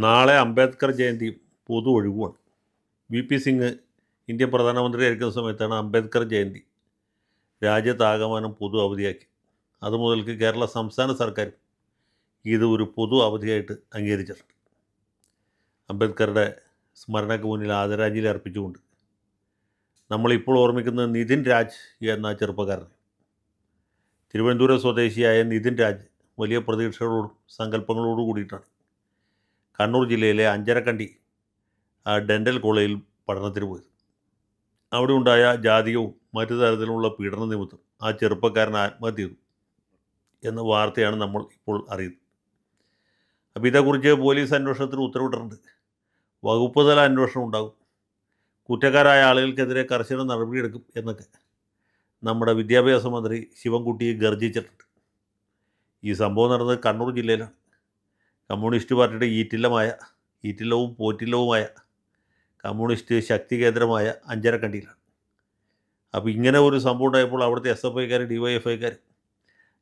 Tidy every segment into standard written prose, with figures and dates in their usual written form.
നാളെ അംബേദ്കർ ജയന്തിയും പൊതു ഒഴിവുമാണ്. V Singh Indian പ്രധാനമന്ത്രിയായിരിക്കുന്ന സമയത്താണ് അംബേദ്കർ ജയന്തി രാജ്യത്താകമാനം പൊതു അവധിയാക്കി. അതുമുതൽക്ക് കേരള സംസ്ഥാന സർക്കാർ ഇത് ഒരു പൊതു അവധിയായിട്ട് അംഗീകരിച്ചിട്ടുണ്ട്. അംബേദ്കറുടെ സ്മരണയ്ക്ക് മുന്നിൽ ആദരാഞ്ജലി അർപ്പിച്ചുകൊണ്ട് നമ്മളിപ്പോൾ ഓർമ്മിക്കുന്നത് നിതിൻ രാജ് എന്ന ചെറുപ്പക്കാരൻ. തിരുവനന്തപുരം സ്വദേശിയായ നിതിൻ രാജ് വലിയ പ്രതീക്ഷകളോടും സങ്കല്പങ്ങളോടും കൂടിയിട്ടാണ് കണ്ണൂർ ജില്ലയിലെ അഞ്ചരക്കണ്ടി ഡെൻ്റൽ കോളേജിൽ പഠനത്തിന് പോയത്. അവിടെ ഉണ്ടായ ജാതികവും മറ്റു തരത്തിലുള്ള പീഡന നിമിത്തം ആ ചെറുപ്പക്കാരൻ ആത്മഹത്യ ചെയ്തു എന്ന വാർത്തയാണ് നമ്മൾ ഇപ്പോൾ അറിയുന്നത്. അപ്പോൾ ഇതേക്കുറിച്ച് പോലീസ് അന്വേഷണത്തിന് ഉത്തരവിട്ടിട്ടുണ്ട്. വകുപ്പ് തല അന്വേഷണം ഉണ്ടാകും, കുറ്റക്കാരായ ആളുകൾക്കെതിരെ കർശന നടപടിയെടുക്കും എന്നൊക്കെ നമ്മുടെ വിദ്യാഭ്യാസ മന്ത്രി ശിവൻകുട്ടി ഗർജിച്ചിട്ടുണ്ട്. ഈ സംഭവം നടന്നത് കണ്ണൂർ ജില്ലയിലാണ്. കമ്മ്യൂണിസ്റ്റ് പാർട്ടിയുടെ ഈറ്റില്ലവും പോറ്റില്ലവുമായ കമ്മ്യൂണിസ്റ്റ് ശക്തി കേന്ദ്രമായ അഞ്ചരക്കണ്ടിയിലാണ്. അപ്പോൾ ഇങ്ങനെ ഒരു സംഭവം ഉണ്ടായപ്പോൾ അവിടുത്തെ SFIക്കാർ, DYFIക്കാർ,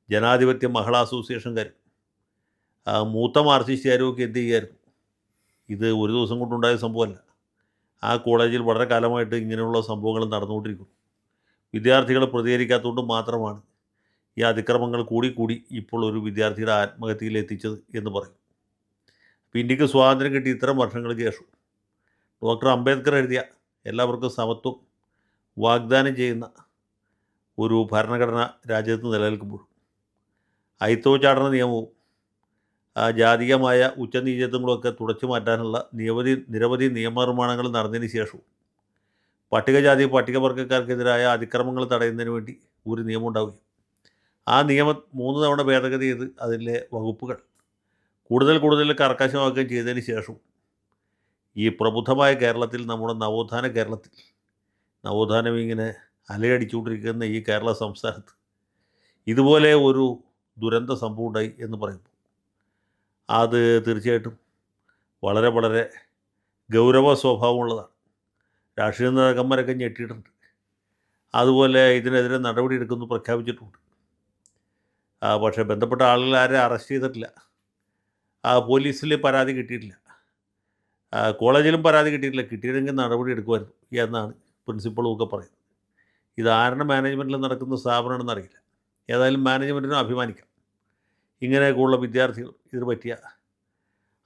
ജനാധിപത്യ മഹിളാ അസോസിയേഷൻകാർ, മൂത്ത മാർക്സിസ്റ്റുകാരും ഒക്കെ എന്ത് ചെയ്യുമായിരുന്നു? ഇത് ഒരു ദിവസം കൊണ്ടുണ്ടായ സംഭവമല്ല. ആ കോളേജിൽ വളരെ കാലമായിട്ട് ഇങ്ങനെയുള്ള സംഭവങ്ങൾ നടന്നുകൊണ്ടിരിക്കുന്നു. വിദ്യാർത്ഥികൾ പ്രതികരിക്കാത്തതുകൊണ്ട് മാത്രമാണ് ഈ അതിക്രമങ്ങൾ കൂടി ഇപ്പോൾ ഒരു വിദ്യാർത്ഥിയുടെ ആത്മഹത്യയിൽ എത്തിച്ചത് എന്ന് പറയും. അപ്പോൾ ഇന്ത്യക്ക് സ്വാതന്ത്ര്യം കിട്ടി ഇത്തരം വർഷങ്ങൾക്ക് ശേഷം ഡോക്ടർ അംബേദ്കർ എഴുതിയ എല്ലാവർക്കും സമത്വം വാഗ്ദാനം ചെയ്യുന്ന ഒരു ഭരണഘടന രാജ്യത്ത് നിലനിൽക്കുമ്പോഴും അയിത്തോച്ചാടന നിയമവും ജാതീയമായ ഉച്ചനീചത്വങ്ങളൊക്കെ തുടച്ചു മാറ്റാനുള്ള നിരവധി നിയമനിർമ്മാണങ്ങൾ നടന്നതിന് ശേഷവും പട്ടികജാതി പട്ടികവർഗ്ഗക്കാർക്കെതിരായ അതിക്രമങ്ങൾ തടയുന്നതിന് വേണ്ടി ഒരു നിയമം ഉണ്ടാവുകയും ആ നിയമം 3 തവണ ഭേദഗതി ചെയ്ത് അതിലെ വകുപ്പുകൾ കൂടുതൽ കർക്കശമാക്കുകയും ചെയ്തതിന് ശേഷവും ഈ പ്രബുദ്ധമായ കേരളത്തിൽ, നമ്മുടെ നവോത്ഥാന കേരളത്തിൽ, നവോത്ഥാനം ഇങ്ങനെ അലയടിച്ചുകൊണ്ടിരിക്കുന്ന ഈ കേരള സംസ്ഥാനത്ത് ഇതുപോലെ ഒരു ദുരന്ത സംഭവം ഉണ്ടായി എന്ന് പറയുമ്പോൾ അത് തീർച്ചയായിട്ടും വളരെ ഗൗരവ സ്വഭാവമുള്ളതാണ്. രാഷ്ട്രീയ നേതാക്കന്മാരൊക്കെ ഞെട്ടിയിട്ടുണ്ട്. അതുപോലെ ഇതിനെതിരെ നടപടിയെടുക്കുമെന്ന് പ്രഖ്യാപിച്ചിട്ടുണ്ട്. പക്ഷേ ബന്ധപ്പെട്ട ആളുകൾ ആരെ അറസ്റ്റ് ചെയ്തിട്ടില്ല. പോലീസിൽ പരാതി കിട്ടിയിട്ടില്ല, കോളേജിലും പരാതി കിട്ടിയിട്ടില്ല. കിട്ടിയിരുന്നെങ്കിൽ നടപടി എടുക്കുമായിരുന്നു എന്നാണ് പ്രിൻസിപ്പളും ഒക്കെ പറയുന്നത്. ഇത് ആരുടെ മാനേജ്മെൻറ്റിൽ നടക്കുന്ന സ്ഥാപനമാണെന്ന് അറിയില്ല. ഏതായാലും മാനേജ്മെൻറ്റിനും അഭിമാനിക്കാം. ഇങ്ങനെയൊക്കെയുള്ള വിദ്യാർത്ഥികൾ, ഇതിന് പറ്റിയ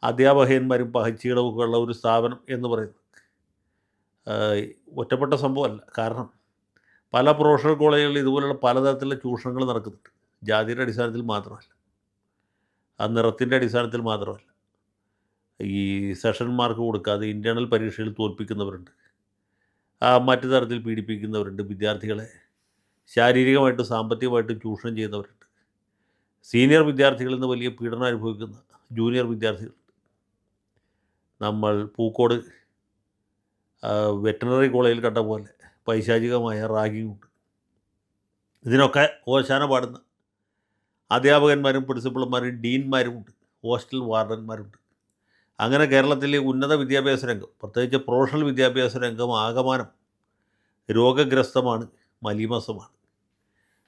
അധ്യാപകന്മാരും പഹച്ചികളും ഒക്കെ ഉള്ള ഒരു സ്ഥാപനം എന്ന് പറയുന്നത് ഒറ്റപ്പെട്ട സംഭവമല്ല. കാരണം പല പ്രൊഫഷണൽ കോളേജുകളിൽ ഇതുപോലുള്ള പലതരത്തിലുള്ള ചൂഷണങ്ങൾ നടക്കുന്നുണ്ട്. ജാതിയുടെ അടിസ്ഥാനത്തിൽ മാത്രമല്ല, നിറത്തിൻ്റെ അടിസ്ഥാനത്തിൽ മാത്രമല്ല. ഈ സെഷൻ മാർക്ക് കൊടുക്കാതെ ഇൻറ്റേർണൽ പരീക്ഷയിൽ തോൽപ്പിക്കുന്നവരുണ്ട്, മറ്റു തരത്തിൽ പീഡിപ്പിക്കുന്നവരുണ്ട്, വിദ്യാർത്ഥികളെ ശാരീരികമായിട്ടും സാമ്പത്തികമായിട്ടും ചൂഷണം ചെയ്യുന്നവരുണ്ട്. സീനിയർ വിദ്യാർത്ഥികളിൽ നിന്ന് വലിയ പീഡനം അനുഭവിക്കുന്ന ജൂനിയർ വിദ്യാർത്ഥികളുണ്ട്. നമ്മൾ പൂക്കോട് വെറ്ററിനറി കോളേജിൽ കണ്ട പോലെ പൈശാചികമായ റാഗിങ്ങുണ്ട്. ഇതിനൊക്കെ ഓശാന പാടുന്ന അധ്യാപകന്മാരും പ്രിൻസിപ്പൾമാരും ഡീൻമാരുമുണ്ട്, ഹോസ്റ്റൽ വാർഡന്മാരുണ്ട്. അങ്ങനെ കേരളത്തിലെ ഉന്നത വിദ്യാഭ്യാസ രംഗം, പ്രത്യേകിച്ച് പ്രൊഫഷണൽ വിദ്യാഭ്യാസ രംഗം ആകമാനം രോഗഗ്രസ്തമാണ്, മലീമസമാണ്.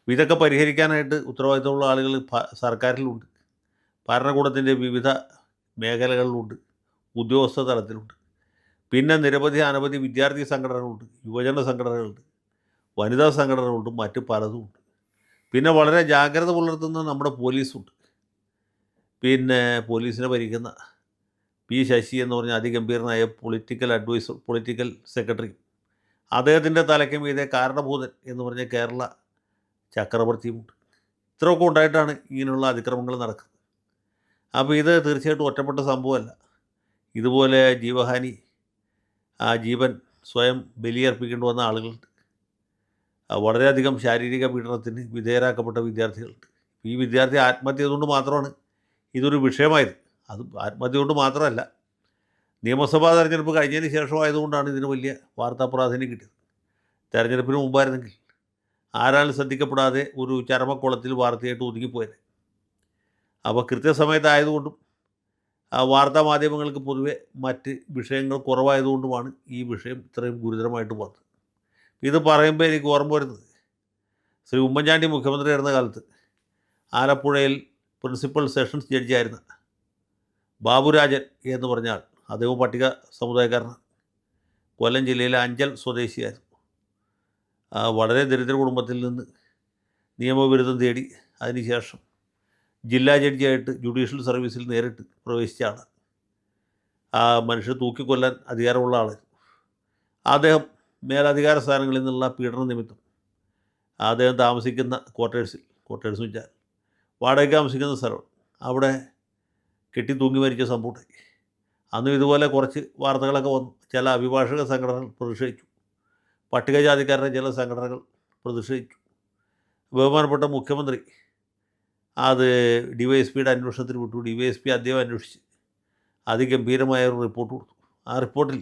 ഇതൊക്കെ പരിഹരിക്കാനായിട്ട് ഉത്തരവാദിത്തമുള്ള ആളുകൾ സർക്കാരിലുണ്ട്, ഭരണകൂടത്തിൻ്റെ വിവിധ മേഖലകളിലുണ്ട്, ഉദ്യോഗസ്ഥ തലത്തിലുണ്ട്. പിന്നെ അനവധി വിദ്യാർത്ഥി സംഘടനകളുണ്ട്, യുവജന സംഘടനകളുണ്ട്, വനിതാ സംഘടനകളുണ്ട്, മറ്റ് പലതുമുണ്ട്. പിന്നെ വളരെ ജാഗ്രത പുലർത്തുന്ന നമ്മുടെ പോലീസുണ്ട്. പിന്നെ പോലീസിനെ ഭരിക്കുന്ന ശശി എന്ന് പറഞ്ഞ അതിഗംഭീരനായ പൊളിറ്റിക്കൽ സെക്രട്ടറി, അദ്ദേഹത്തിൻ്റെ തലയ്ക്ക് മീതെ കാരണഭൂതൻ എന്ന് പറഞ്ഞ കേരള ചക്രവർത്തിയുമുണ്ട്. ഇത്രയൊക്കെ ഉണ്ടായിട്ടാണ് ഇങ്ങനെയുള്ള അതിക്രമങ്ങൾ നടക്കുന്നത്. അപ്പോൾ ഇത് തീർച്ചയായിട്ടും ഒറ്റപ്പെട്ട സംഭവമല്ല. ഇതുപോലെ ജീവഹാനി, ജീവൻ സ്വയം ബലിയർപ്പിക്കേണ്ടി വന്ന ആളുകളുണ്ട്. വളരെയധികം ശാരീരിക പീഡനത്തിന് വിധേയരാക്കപ്പെട്ട വിദ്യാർത്ഥികളുണ്ട്. ഈ വിദ്യാർത്ഥി ആത്മഹത്യ ചെയ്തുകൊണ്ട് മാത്രമാണ് ഇതൊരു വിഷയമായത്. അത് ആത്മഹത്യ കൊണ്ട് മാത്രമല്ല, നിയമസഭാ തെരഞ്ഞെടുപ്പ് കഴിഞ്ഞതിന് ശേഷമായതുകൊണ്ടാണ് ഇതിന് വലിയ വാർത്താ പ്രാധാന്യം കിട്ടിയത്. തെരഞ്ഞെടുപ്പിന് മുമ്പായിരുന്നെങ്കിൽ ആരാലും ശ്രദ്ധിക്കപ്പെടാതെ ഒരു ചരമക്കുളത്തിൽ വാർത്തയായിട്ട് ഒതുങ്ങിപ്പോയത്. അപ്പോൾ കൃത്യസമയത്തായതുകൊണ്ടും വാർത്താ മാധ്യമങ്ങൾക്ക് പൊതുവെ മറ്റ് വിഷയങ്ങൾ കുറവായതുകൊണ്ടുമാണ് ഈ വിഷയം ഇത്രയും ഗുരുതരമായിട്ട് വന്നത്. ഇത് പറയുമ്പോൾ എനിക്ക് ഓർമ്മ വരുന്നത്, ശ്രീ ഉമ്മൻചാണ്ടി മുഖ്യമന്ത്രിയായിരുന്ന കാലത്ത് ആലപ്പുഴയിൽ പ്രിൻസിപ്പൽ സെഷൻസ് ജഡ്ജിയായിരുന്ന ബാബുരാജൻ എന്ന് പറഞ്ഞാൽ അദ്ദേഹം പട്ടിക സമുദായക്കാരനാണ്. കൊല്ലം ജില്ലയിലെ അഞ്ചൽ സ്വദേശിയായിരുന്നു. വളരെ ദരിദ്ര കുടുംബത്തിൽ നിന്ന് നിയമബിരുദം തേടി അതിനുശേഷം ജില്ലാ ജഡ്ജിയായിട്ട് ജുഡീഷ്യൽ സർവീസിൽ നേരിട്ട് പ്രവേശിച്ച ആളാണ്. ആ മനുഷ്യർ തൂക്കിക്കൊല്ലാൻ അധികാരമുള്ള ആൾ. മേലധികാര സ്ഥാനങ്ങളിൽ നിന്നുള്ള പീഡന നിമിത്തം അദ്ദേഹം താമസിക്കുന്ന ക്വാർട്ടേഴ്സ് വെച്ചാൽ വാടകയ്ക്ക് താമസിക്കുന്ന സ്ഥലം, അവിടെ കെട്ടി തൂങ്ങി മരിച്ച സംഭവം. അന്നും ഇതുപോലെ കുറച്ച് വാർത്തകളൊക്കെ വന്നു. ചില അഭിഭാഷക സംഘടനകൾ പ്രതിഷേധിച്ചു, പട്ടികജാതിക്കാരുടെ ചില സംഘടനകൾ പ്രതിഷേധിച്ചു. ബഹുമാനപ്പെട്ട മുഖ്യമന്ത്രി അത് ഡിവൈഎസ്പിയുടെ അന്വേഷണത്തിന് വിട്ടു. ഡിവൈഎസ്പി അദ്ദേഹം അന്വേഷിച്ച് അതിഗംഭീരമായ ഒരു റിപ്പോർട്ട് കൊടുത്തു. ആ റിപ്പോർട്ടിൽ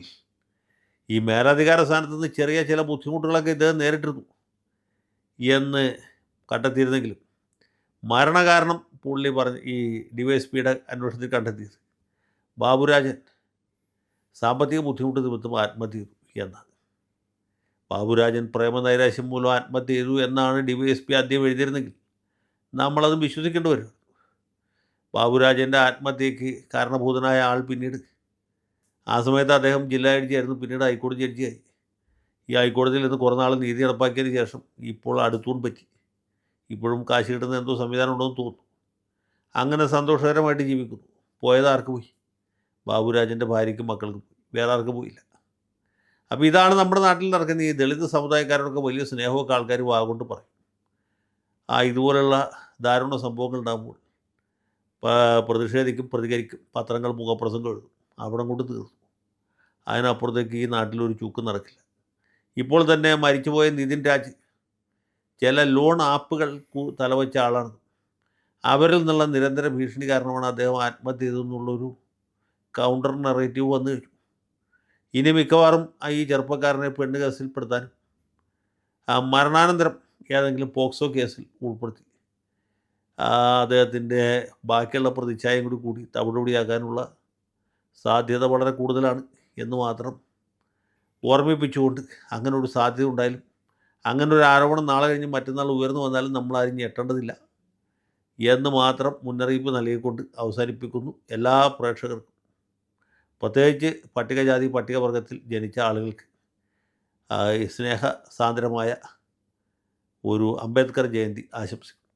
ഈ മേലധികാര സ്ഥാനത്ത് നിന്ന് ചെറിയ ചില ബുദ്ധിമുട്ടുകളൊക്കെ ഇദ്ദേഹം നേരിട്ടിരുന്നു എന്ന് കണ്ടെത്തിയിരുന്നെങ്കിലും മരണകാരണം പുള്ളി പറഞ്ഞ് ഈ ഡിവൈഎസ്പിയുടെ അന്വേഷണത്തിൽ കണ്ടെത്തിയത് ബാബുരാജൻ സാമ്പത്തിക ബുദ്ധിമുട്ട് നിമിത്തം ആത്മഹത്യ ചെയ്തു എന്നാണ്. ബാബുരാജൻ പ്രേമനൈരാശ്യം മൂലം ആത്മഹത്യ ചെയ്തു എന്നാണ് ഡിവൈഎസ്പി ആദ്യം എഴുതിയിരുന്നെങ്കിൽ നമ്മളത് വിശ്വസിക്കേണ്ടി വരും. ബാബുരാജൻ്റെ ആത്മഹത്യയ്ക്ക് കാരണഭൂതനായ ആൾ പിന്നീട്, ആ സമയത്ത് അദ്ദേഹം ജില്ലാ ജഡ്ജിയായിരുന്നു, പിന്നീട് ഹൈക്കോടതി ജഡ്ജിയായി. ഈ ഹൈക്കോടതിയിൽ നിന്ന് കുറേ നാൾ നീതി നടപ്പാക്കിയതിന് ശേഷം ഇപ്പോൾ അടുത്തൂൺ പറ്റി. ഇപ്പോഴും കാശ് കിട്ടുന്ന എന്തോ സംവിധാനം ഉണ്ടെന്ന് തോന്നുന്നു. അങ്ങനെ സന്തോഷകരമായിട്ട് ജീവിക്കുന്നു. പോയത് ആർക്ക് പോയി? ബാബുരാജൻ്റെ ഭാര്യയ്ക്കും മക്കൾക്കും പോയി, വേറെ ആർക്കും പോയില്ല. അപ്പോൾ ഇതാണ് നമ്മുടെ നാട്ടിൽ നടക്കുന്ന ഈ ദളിത് സമുദായക്കാരോടൊക്കെ വലിയ സ്നേഹമൊക്കെ ആൾക്കാർ വാഗൊണ്ട് പറയും. ഇതുപോലുള്ള ദാരുണ സംഭവങ്ങൾ ഉണ്ടാകുമ്പോൾ പ്രതിഷേധിക്കും, പ്രതികരിക്കും, പത്രങ്ങൾ മുഖപ്രസംഗം എഴുതും, അവിടെ കൊണ്ട് തീർന്നു. അതിനപ്പുറത്തേക്ക് ഈ നാട്ടിലൊരു ചുക്കും നടക്കില്ല. ഇപ്പോൾ തന്നെ മരിച്ചുപോയ നിതിൻ രാജ് ചില ലോൺ ആപ്പുകൾ തലവെച്ച ആളാണ്. അവരിൽ നിന്നുള്ള നിരന്തര ഭീഷണി കാരണമാണ് അദ്ദേഹം ആത്മഹത്യ ചെയ്തെന്നുള്ളൊരു കൗണ്ടർ നറേറ്റീവ് വന്നു കഴിഞ്ഞു. ഇനി മിക്കവാറും ഈ ചെറുപ്പക്കാരനെ പെണ്ണ് കേസിൽപ്പെടുത്താനും മരണാനന്തരം ഏതെങ്കിലും പോക്സോ കേസിൽ ഉൾപ്പെടുത്തി അദ്ദേഹത്തിൻ്റെ ബാക്കിയുള്ള പ്രതിച്ഛായം കൂടി തവിടുപൊടിയാക്കാനുള്ള സാധ്യത വളരെ കൂടുതലാണ് എന്ന് മാത്രം ഓർമ്മിപ്പിച്ചുകൊണ്ട്, അങ്ങനെ ഒരു സാധ്യത ഉണ്ടായാലും, അങ്ങനെ ഒരു ആരോപണം നാളെ കഴിഞ്ഞ് മറ്റന്നാൾ ഉയർന്നു വന്നാലും നമ്മളാരും ഞെട്ടേണ്ടതില്ല എന്ന് മാത്രം മുന്നറിയിപ്പ് നൽകിക്കൊണ്ട് അവസാനിപ്പിക്കുന്നു. എല്ലാ പ്രേക്ഷകർക്കും, പ്രത്യേകിച്ച് പട്ടികജാതി പട്ടികവർഗത്തിൽ ജനിച്ച ആളുകൾക്ക് സ്നേഹസാന്ദ്രമായ ഒരു അംബേദ്കർ ജയന്തി ആശംസിക്കുന്നു.